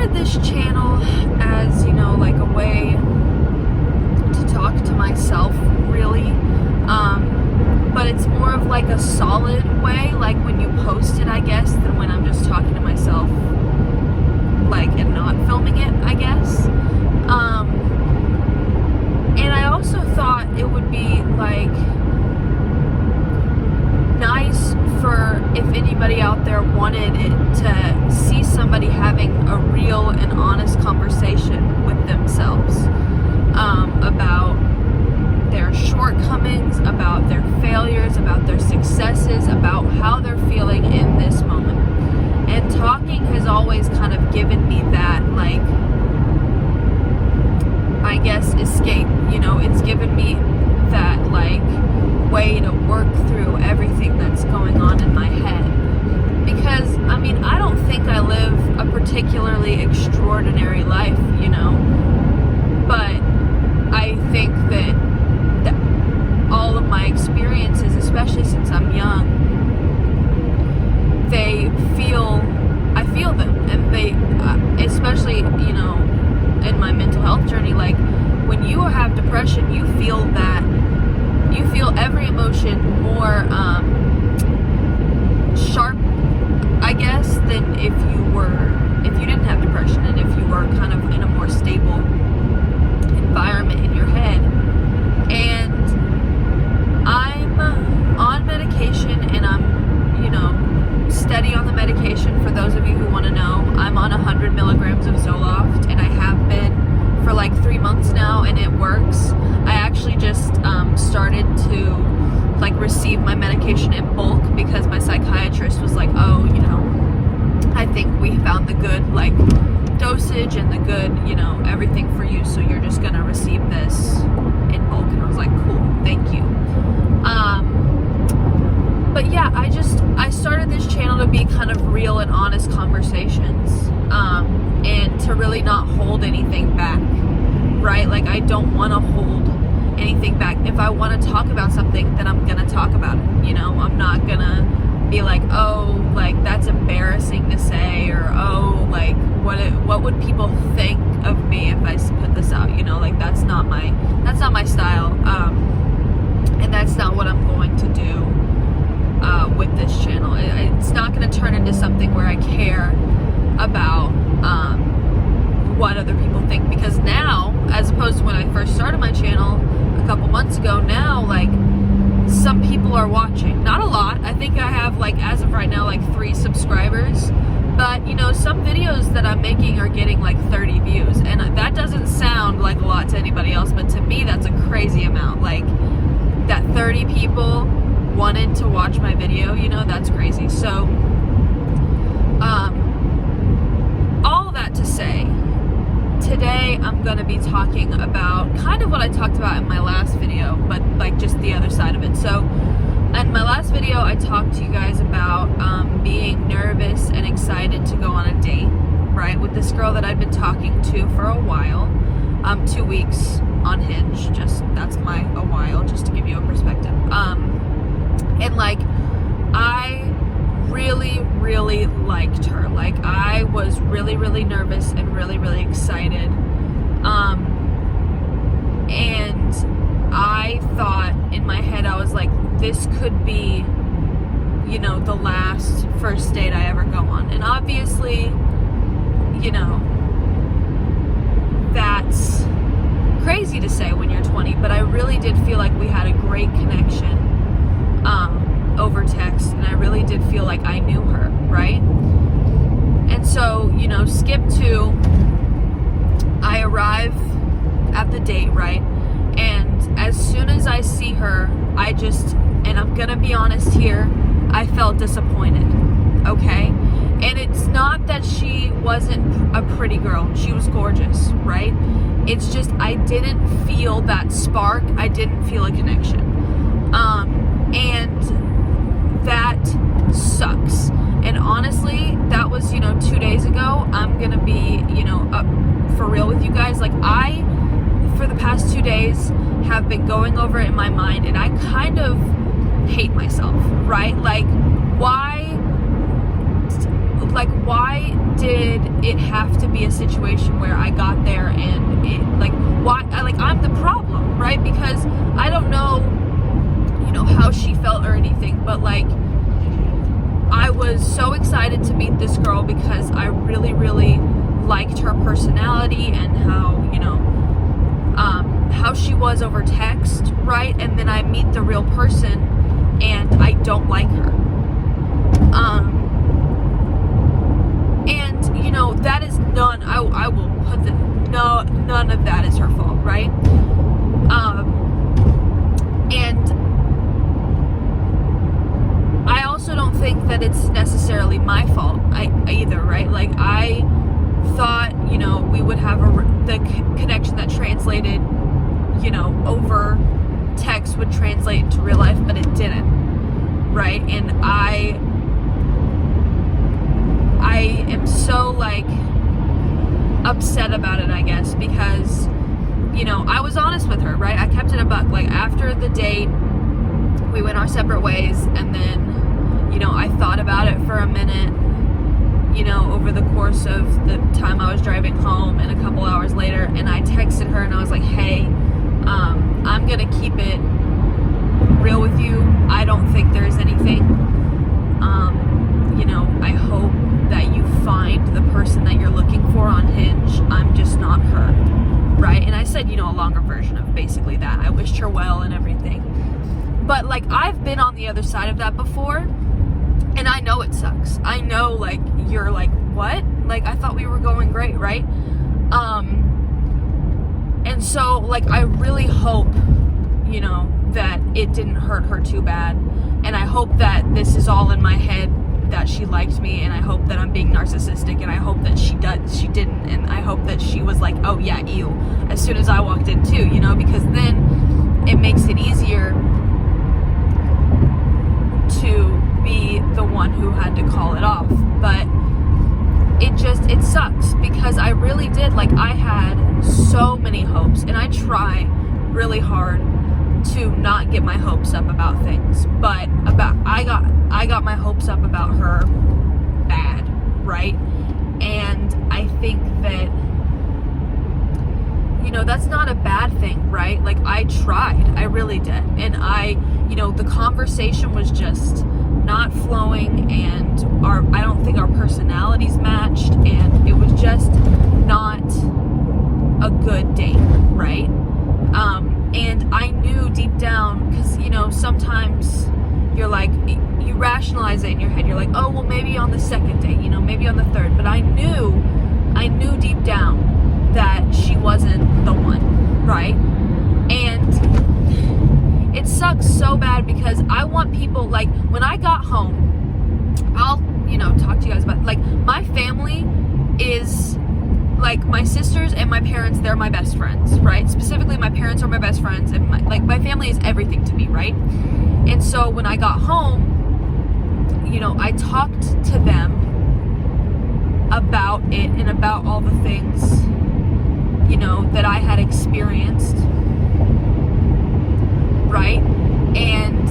started this channel as, like a way to talk to myself, really. But it's more of like a solid way, like when you post it, I guess, than when I'm just talking to myself, like, and not filming it, I guess. And I also thought it would be, like, nice for if anybody out there wanted it to see somebody having a real and honest conversation with themselves about their shortcomings, about their failures, about their successes, about how they're feeling in this moment. And talking has always kind of given me that, like, I guess, escape. It's given me that, like, way to work through everything that's going on in my head. Because, I don't think I live a particularly extraordinary life, but I think that all of my experiences, especially since I'm young, I feel them, and they, especially, in my mental health journey, like, when you have depression, you feel every emotion more sharp, I guess, than if you didn't have depression, and if you were kind of in a more stable environment in your head. And I'm on medication, and I'm, steady on the medication. For those of you who want to know, I'm on 100 milligrams of Zoloft, and I have been for like 3 months now, and it works. I actually just started to, like, receive my medication in bulk because my psychiatrist was like, oh, I think we found the good, like, dosage and the good, everything for you, so you're just gonna receive this in bulk. And I was like, cool, thank you. But yeah, I started this channel to be kind of real and honest conversations, and to really not hold anything back, right? Like, I don't want to hold anything back. If I want to talk about something, then I'm gonna talk about it. I'm not gonna be like, oh, like, that's embarrassing to say, or oh, like, what would people think of me if I put this out? Like, that's not my style, and that's not what I'm going to do with this channel. It's not going to turn into something where I care about what other people think, because now, as opposed to when I first started my channel a couple months ago, now, like, some people are watching. Not a lot. I think I have, like, as of right now, like, 3 subscribers. But, some videos that I'm making are getting, like, 30 views. And that doesn't sound like a lot to anybody else, but to me, that's a crazy amount. Like, that 30 people wanted to watch my video, that's crazy. So, all that to say, today I'm going to be talking about kind of what I talked about in my last video, but, like, just the other side of it. So, in my last video, I talked to you guys about being nervous and excited to go on a date, right, with this girl that I'd been talking to for a while, 2 weeks on Hinge. That's a while, just to give you a perspective. And, like, I really, really liked her. Like, I was really, really nervous and really, really excited. And I thought in my head, I was like, this could be, the last first date I ever go on. And obviously, that's crazy to say when you're 20, but I really did feel like we had a great connection over text, and I really did feel like I knew her, right? And so, skip to, I arrive at the date, right? And as soon as I see her, and I'm gonna be honest here, I felt disappointed, okay? And it's not that she wasn't a pretty girl. She was gorgeous, right? It's just, I didn't feel that spark. I didn't feel a connection. And that sucks. And honestly, that was, 2 days ago. I'm gonna be, for real with you guys. Like, for the past 2 days, have been going over it in my mind, and I kind of hate myself, right? Like, why did it have to be a situation where I got there and it, like, why, like, I'm the problem, right? Because I don't know, you know, how she felt or anything, but like, I was so excited to meet this girl because I really, really liked her personality and how, you know, how she was over text, right? And then I meet the real person and I don't like her. And you know, that is none, I will put the, no, none of that is her fault, right? And I also don't think that it's necessarily my fault either, right? Like, I thought, you know, we would have the connection that translated, you know, over text would translate into real life, but it didn't, right? And I am so, like, upset about it, I guess, because, you know, I was honest with her, right? I kept it a buck. Like, after the date, we went our separate ways, and then, you know, I thought about it for a minute, you know, over the course of the time I was driving home, and a couple hours later, and I texted her and I was like, hey, I'm gonna keep it real with you. I don't think there's anything. You know, I hope that you find the person that you're looking for on Hinge. I'm just not her, right? And I said, you know, a longer version of basically that. I wished her well and everything. But like, I've been on the other side of that before, and I know it sucks. I know, like, you're like, what? Like, I thought we were going great, right? And so, like, I really hope, you know, that it didn't hurt her too bad. And I hope that this is all in my head, that she liked me, and I hope that I'm being narcissistic, and I hope that she didn't, and I hope that she was like, oh yeah, ew, as soon as I walked in too, you know, because then it makes it easier to be the one who had to call it off. But it sucks, because I really did, like, I had so many hopes, and I try really hard to not get my hopes up about things, but I got my hopes up about her bad, right? And I think that, you know, that's not a bad thing, right? Like, I tried, I really did, and you know, the conversation was just not flowing, and I don't think our personalities matched, and it was just not a good date, right? And I knew deep down, because, you know, sometimes you're like, you rationalize it in your head, you're like, oh, well, maybe on the second date, you know, maybe on the third, but I knew deep down that she wasn't the one, right? And it sucks so bad, because I want people, like, when I got home, I'll, you know, talk to you guys about, like, my family is, like, my sisters and my parents, they're my best friends, right? Specifically, my parents are my best friends, and my family is everything to me, right? And so when I got home, you know, I talked to them about it and about all the things, you know, that I had experienced, right? And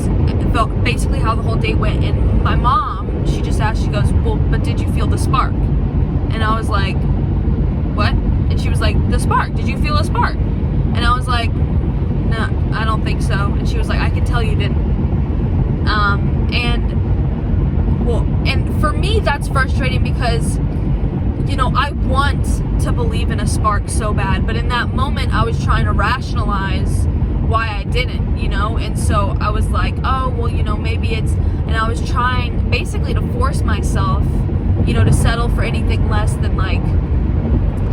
basically how the whole date went. And my mom, she just asked, she goes, well, but did you feel the spark? And I was like, what? And she was like, the spark, did you feel a spark? And I was like, no, I don't think so. And she was like, I could tell you didn't. And for me, that's frustrating, because, you know, I want to believe in a spark so bad, but in that moment I was trying to rationalize why I didn't, you know, and so I was like, oh, well, you know, maybe it's, and I was trying basically to force myself, you know, to settle for anything less than, like,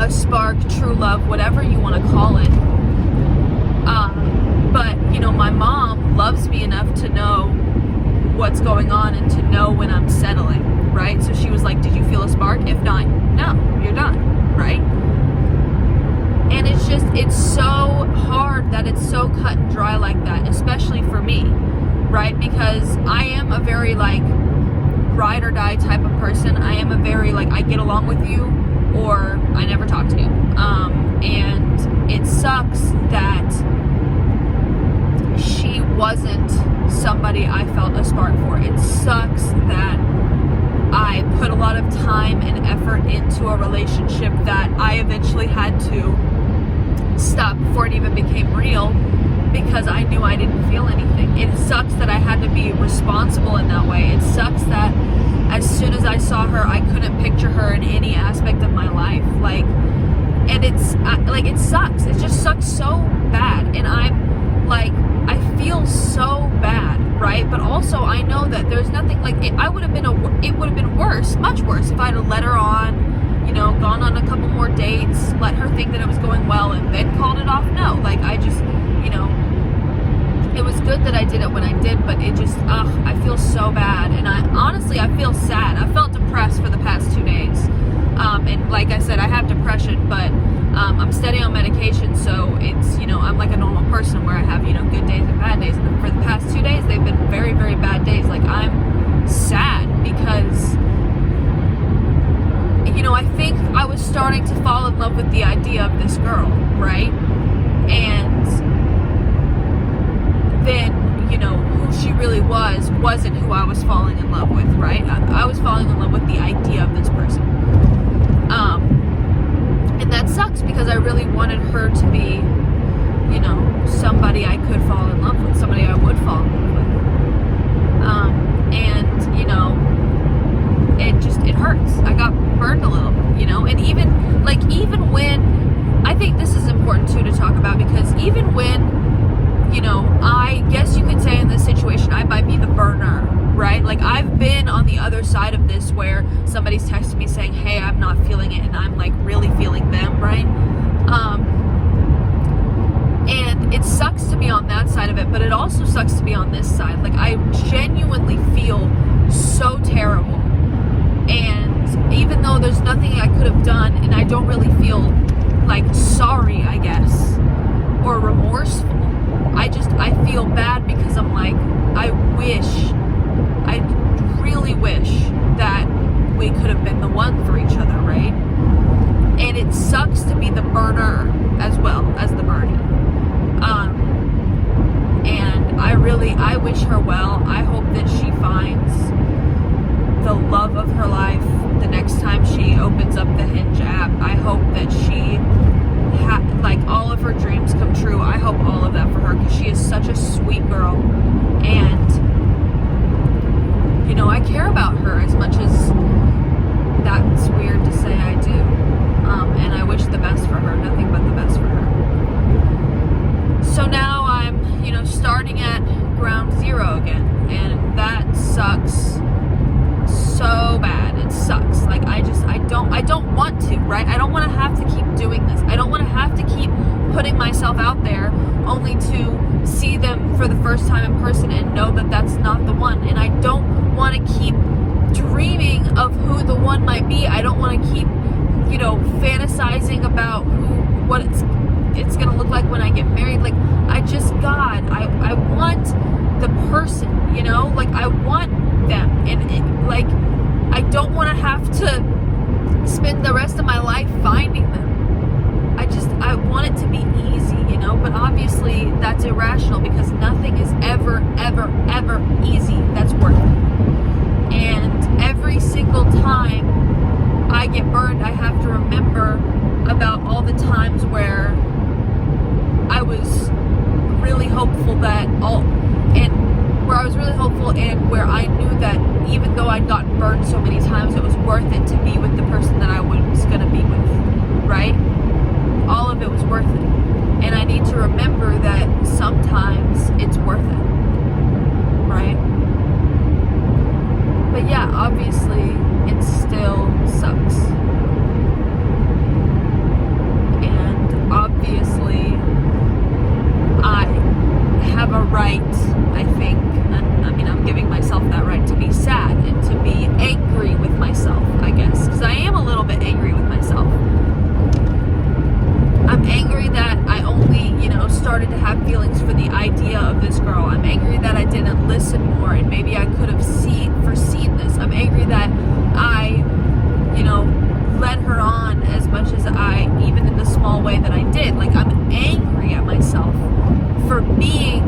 a spark, true love, whatever you want to call it. But, you know, my mom loves me enough to know what's going on and to know when I'm settling, right? So she was like, did you feel a spark? If not, no, you're done, right? And it's just, it's so hard that it's so cut and dry like that, especially for me, right? Because I am a very, like, ride or die type of person. I am a very, like, I get along with you or I never talk to you. And it sucks that she wasn't somebody I felt a spark for. It sucks that I put a lot lot of time and effort into a relationship that I eventually had to stop before it even became real, because I knew I didn't feel anything. It sucks that I had to be responsible in that way. It sucks that as soon as I saw her, I couldn't picture her in any aspect of my life. And it sucks. It just sucks so bad. And I'm like, I feel so bad, right? But also I know that there's nothing, it would have been worse, much worse, if I'd have let her on, gone on a couple more dates, let her think that it was going well, and then called it off. No, it was good that I did it when I did, but it just, I feel so bad. And I feel sad. I felt depressed for the past 2 days. And like I said, I have depression, but I'm steady on medication, so it's, I'm like a normal person where I have, good days and bad days. And for the past 2 days, they've been very, very bad days. I'm sad because, I think I was starting to fall in love with the idea of this girl, right? And then, who she really wasn't who I was falling in love with, right? I was falling in love with the idea of this person. And that sucks because I really wanted her to be, somebody I could fall in love with, somebody I would fall in love with. It hurts. I got burned a little bit, and even when, I think this is important too to talk about, because even when, I guess you could say in this situation, I might be the burner, right? I've been on the other side of this where somebody's texting me saying, hey, I'm not feeling it, and I'm really feeling them, right? And it sucks to be on that side of it, but it also sucks to be on this side. I genuinely feel so terrible. And even though there's nothing I could have done, and I don't really feel sorry, I guess, or remorseful, I feel bad because I'm I really wish that we could have been the one for each other, right? And it sucks to be the burner as well as the burning. And I wish her well. I hope that she finds the love of her life the next time she opens up the Hinge app. I hope that she all of her dreams come true. I hope all of that for her, because she is such a sweet girl, and I care about her as much as that's weird to say I do, and I wish the best for her, nothing but the best for her. So now I'm starting at ground zero again, and that sucks so bad. It sucks. I don't want to, right? I don't want to have to keep doing this. I don't want to have to keep putting myself out there only to see them for the first time in person and know that that's not the one. And I don't want to keep dreaming of who the one might be. I don't want to keep, fantasizing about what it's going to look like when I get married. I want the person, I want them. And I don't want to have to spend the rest of my life finding them. I want it to be easy, but obviously that's irrational, because nothing is ever, ever, ever easy that's worth it. And every single time I get burned, I have to remember about all the times where I was really hopeful and where I knew that even though I'd gotten burned so many times, it was worth it to be with the person that I was going to be with, right? All of it was worth it. And I need to remember that sometimes it's worth it, right? But yeah, obviously it still sucks. And obviously I have a right, I think, I'm giving myself that right to be sad and to be angry with myself, I guess, because I am a little bit angry with myself. I'm angry that I only, started to have feelings for the idea of this girl. I'm angry that I didn't listen more, and maybe I could have foreseen this. I'm angry that I, led her on as much as even in the small way that I did. I'm angry at myself for being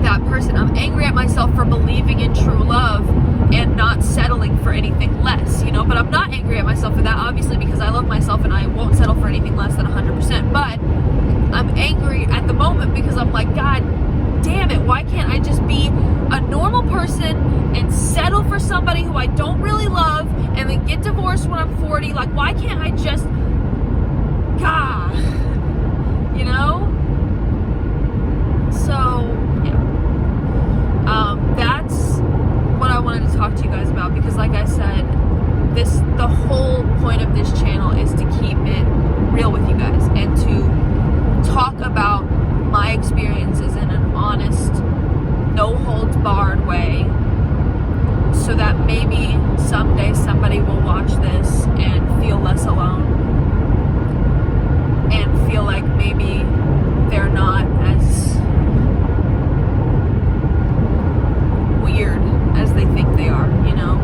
that person. I'm angry at myself for believing in true love and not settling for anything less. But I'm not angry at myself for that, obviously, because I love myself and I won't settle for anything less than 100%. But I'm angry at the moment because I'm like, God damn it, why can't I just be a normal person and settle for somebody who I don't really love and then get divorced when I'm 40? Like, why can't I just, God, you know? So, yeah. That's what I wanted to talk to you guys about, because like I said, the whole point of this channel is to keep it real with you guys and to talk about my experiences in an honest, no holds barred way, so that maybe someday somebody will watch this and feel less alone and feel like maybe they're not as weird as they think they are, you know?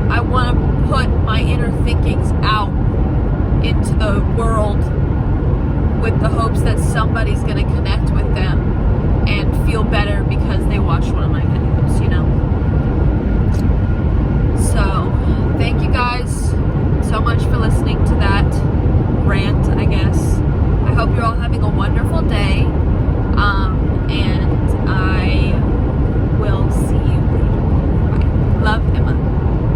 I want to put my inner thinkings out into the world with the hopes that somebody's going to connect with them and feel better because they watched one of my videos, you know? So, thank you guys so much for listening to that rant, I guess. I hope you're all having a wonderful day.